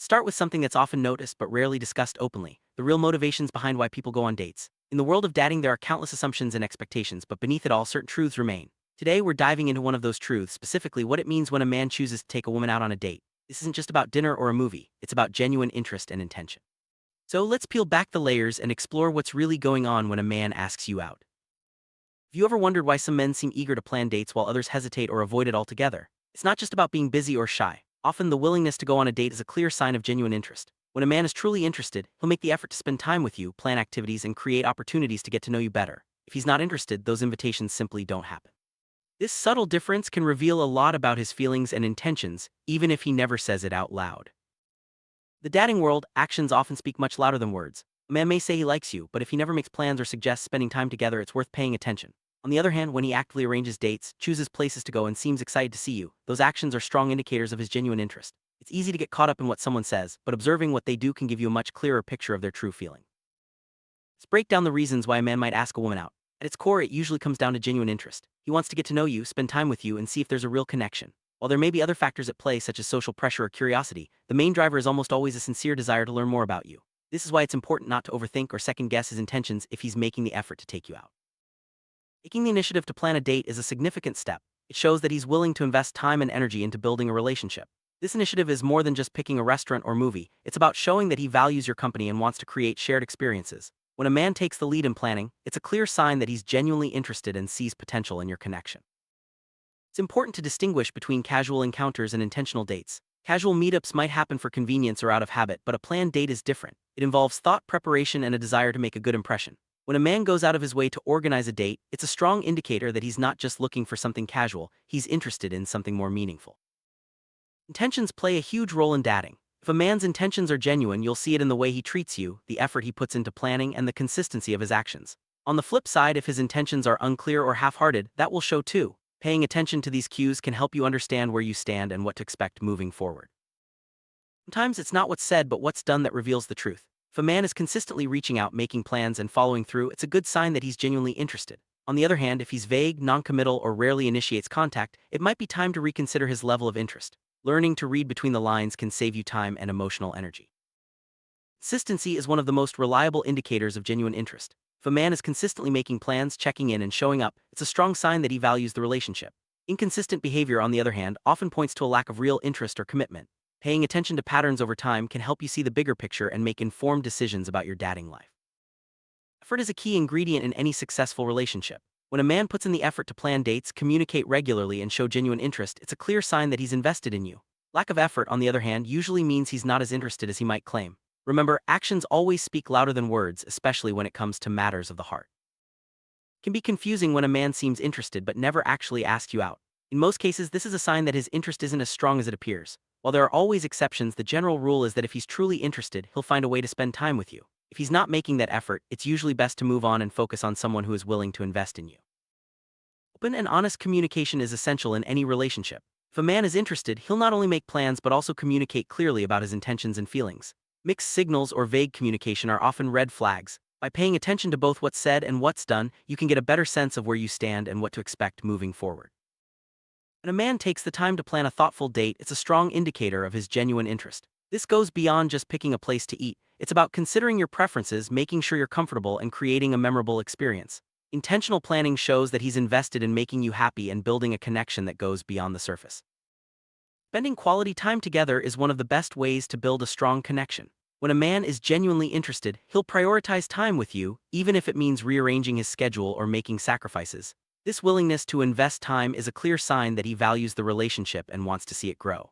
Start with something that's often noticed but rarely discussed openly: the real motivations behind why people go on dates. In the world of dating, there are countless assumptions and expectations, but beneath it all, certain truths remain. Today, we're diving into one of those truths, specifically what it means when a man chooses to take a woman out on a date. This isn't just about dinner or a movie, it's about genuine interest and intention. So let's peel back the layers and explore what's really going on when a man asks you out. Have you ever wondered why some men seem eager to plan dates while others hesitate or avoid it altogether? It's not just about being busy or shy. Often the willingness to go on a date is a clear sign of genuine interest. When a man is truly interested, he'll make the effort to spend time with you, plan activities, and create opportunities to get to know you better. If he's not interested, those invitations simply don't happen. This subtle difference can reveal a lot about his feelings and intentions, even if he never says it out loud. The dating world, actions often speak much louder than words. A man may say he likes you, but if he never makes plans or suggests spending time together, it's worth paying attention. On the other hand, when he actively arranges dates, chooses places to go, and seems excited to see you, those actions are strong indicators of his genuine interest. It's easy to get caught up in what someone says, but observing what they do can give you a much clearer picture of their true feeling. Let's break down the reasons why a man might ask a woman out. At its core, it usually comes down to genuine interest. He wants to get to know you, spend time with you, and see if there's a real connection. While there may be other factors at play, such as social pressure or curiosity, the main driver is almost always a sincere desire to learn more about you. This is why it's important not to overthink or second-guess his intentions if he's making the effort to take you out. Taking the initiative to plan a date is a significant step. It shows that he's willing to invest time and energy into building a relationship. This initiative is more than just picking a restaurant or movie. It's about showing that he values your company and wants to create shared experiences. When a man takes the lead in planning, it's a clear sign that he's genuinely interested and sees potential in your connection. It's important to distinguish between casual encounters and intentional dates. Casual meetups might happen for convenience or out of habit, but a planned date is different. It involves thought, preparation, and a desire to make a good impression. When a man goes out of his way to organize a date, it's a strong indicator that he's not just looking for something casual, he's interested in something more meaningful. Intentions play a huge role in dating. If a man's intentions are genuine, you'll see it in the way he treats you, the effort he puts into planning, and the consistency of his actions. On the flip side, if his intentions are unclear or half-hearted, that will show too. Paying attention to these cues can help you understand where you stand and what to expect moving forward. Sometimes it's not what's said but what's done that reveals the truth. If a man is consistently reaching out, making plans, and following through, it's a good sign that he's genuinely interested. On the other hand, if he's vague, non-committal, or rarely initiates contact, it might be time to reconsider his level of interest. Learning to read between the lines can save you time and emotional energy. Consistency is one of the most reliable indicators of genuine interest. If a man is consistently making plans, checking in, and showing up, it's a strong sign that he values the relationship. Inconsistent behavior, on the other hand, often points to a lack of real interest or commitment. Paying attention to patterns over time can help you see the bigger picture and make informed decisions about your dating life. Effort is a key ingredient in any successful relationship. When a man puts in the effort to plan dates, communicate regularly, and show genuine interest, it's a clear sign that he's invested in you. Lack of effort, on the other hand, usually means he's not as interested as he might claim. Remember, actions always speak louder than words, especially when it comes to matters of the heart. It can be confusing when a man seems interested but never actually asks you out. In most cases, this is a sign that his interest isn't as strong as it appears. While there are always exceptions, the general rule is that if he's truly interested, he'll find a way to spend time with you. If he's not making that effort, it's usually best to move on and focus on someone who is willing to invest in you. Open and honest communication is essential in any relationship. If a man is interested, he'll not only make plans but also communicate clearly about his intentions and feelings. Mixed signals or vague communication are often red flags. By paying attention to both what's said and what's done, you can get a better sense of where you stand and what to expect moving forward. When a man takes the time to plan a thoughtful date, it's a strong indicator of his genuine interest. This goes beyond just picking a place to eat. It's about considering your preferences, making sure you're comfortable, and creating a memorable experience. Intentional planning shows that he's invested in making you happy and building a connection that goes beyond the surface. Spending quality time together is one of the best ways to build a strong connection. When a man is genuinely interested, he'll prioritize time with you, even if it means rearranging his schedule or making sacrifices. This willingness to invest time is a clear sign that he values the relationship and wants to see it grow.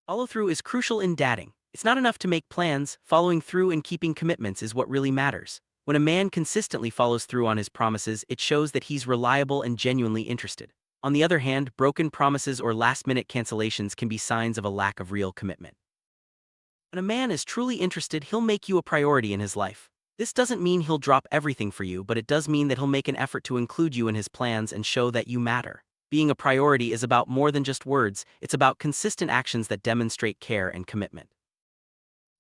Follow-through is crucial in dating. It's not enough to make plans; following through and keeping commitments is what really matters. When a man consistently follows through on his promises, it shows that he's reliable and genuinely interested. On the other hand, broken promises or last-minute cancellations can be signs of a lack of real commitment. When a man is truly interested, he'll make you a priority in his life. This doesn't mean he'll drop everything for you, but it does mean that he'll make an effort to include you in his plans and show that you matter. Being a priority is about more than just words; it's about consistent actions that demonstrate care and commitment.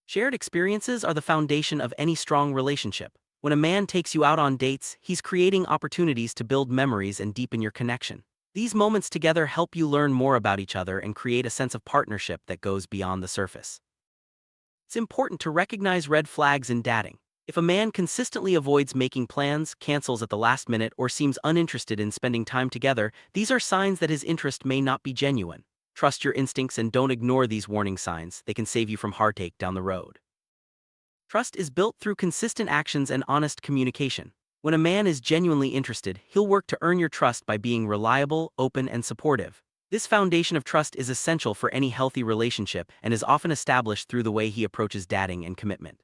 Shared experiences are the foundation of any strong relationship. When a man takes you out on dates, he's creating opportunities to build memories and deepen your connection. These moments together help you learn more about each other and create a sense of partnership that goes beyond the surface. It's important to recognize red flags in dating. If a man consistently avoids making plans, cancels at the last minute, or seems uninterested in spending time together, these are signs that his interest may not be genuine. Trust your instincts and don't ignore these warning signs. They can save you from heartache down the road. Trust is built through consistent actions and honest communication. When a man is genuinely interested, he'll work to earn your trust by being reliable, open, and supportive. This foundation of trust is essential for any healthy relationship and is often established through the way he approaches dating and commitment.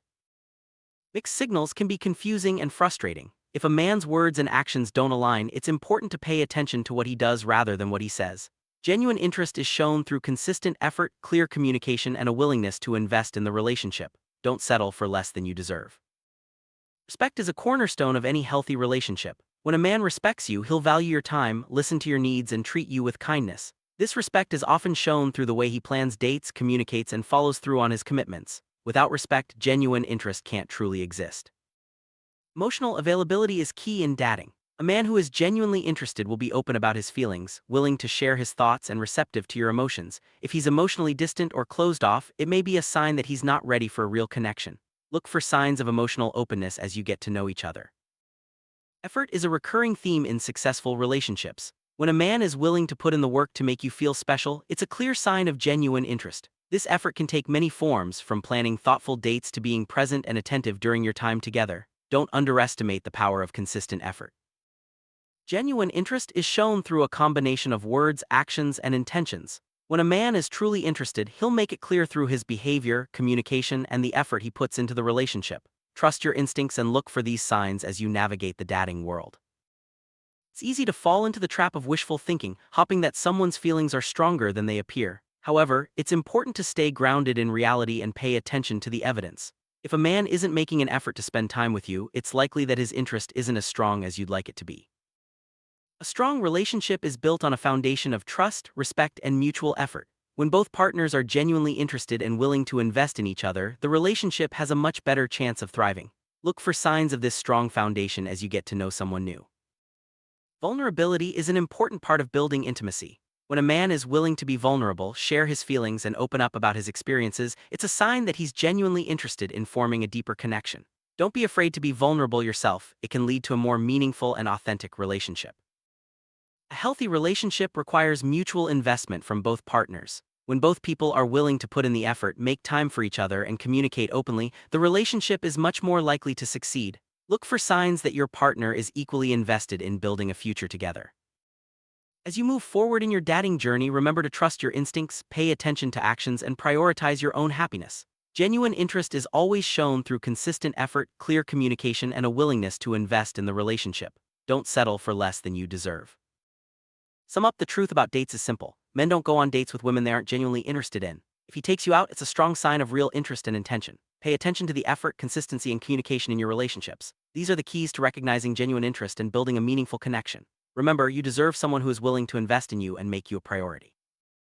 Mixed signals can be confusing and frustrating. If a man's words and actions don't align, it's important to pay attention to what he does rather than what he says. Genuine interest is shown through consistent effort, clear communication, and a willingness to invest in the relationship. Don't settle for less than you deserve. Respect is a cornerstone of any healthy relationship. When a man respects you, he'll value your time, listen to your needs, and treat you with kindness. This respect is often shown through the way he plans dates, communicates, and follows through on his commitments. Without respect, genuine interest can't truly exist. Emotional availability is key in dating. A man who is genuinely interested will be open about his feelings, willing to share his thoughts, and receptive to your emotions. If he's emotionally distant or closed off, it may be a sign that he's not ready for a real connection. Look for signs of emotional openness as you get to know each other. Effort is a recurring theme in successful relationships. When a man is willing to put in the work to make you feel special, it's a clear sign of genuine interest. This effort can take many forms, from planning thoughtful dates to being present and attentive during your time together. Don't underestimate the power of consistent effort. Genuine interest is shown through a combination of words, actions, and intentions. When a man is truly interested, he'll make it clear through his behavior, communication, and the effort he puts into the relationship. Trust your instincts and look for these signs as you navigate the dating world. It's easy to fall into the trap of wishful thinking, hoping that someone's feelings are stronger than they appear. However, it's important to stay grounded in reality and pay attention to the evidence. If a man isn't making an effort to spend time with you, it's likely that his interest isn't as strong as you'd like it to be. A strong relationship is built on a foundation of trust, respect, and mutual effort. When both partners are genuinely interested and willing to invest in each other, the relationship has a much better chance of thriving. Look for signs of this strong foundation as you get to know someone new. Vulnerability is an important part of building intimacy. When a man is willing to be vulnerable, share his feelings, and open up about his experiences, it's a sign that he's genuinely interested in forming a deeper connection. Don't be afraid to be vulnerable yourself. It can lead to a more meaningful and authentic relationship. A healthy relationship requires mutual investment from both partners. When both people are willing to put in the effort, make time for each other, and communicate openly, the relationship is much more likely to succeed. Look for signs that your partner is equally invested in building a future together. As you move forward in your dating journey, remember to trust your instincts, pay attention to actions, and prioritize your own happiness. Genuine interest is always shown through consistent effort, clear communication, and a willingness to invest in the relationship. Don't settle for less than you deserve. Sum up: the truth about dates is simple. Men don't go on dates with women they aren't genuinely interested in. If he takes you out, it's a strong sign of real interest and intention. Pay attention to the effort, consistency, and communication in your relationships. These are the keys to recognizing genuine interest and building a meaningful connection. Remember, you deserve someone who is willing to invest in you and make you a priority.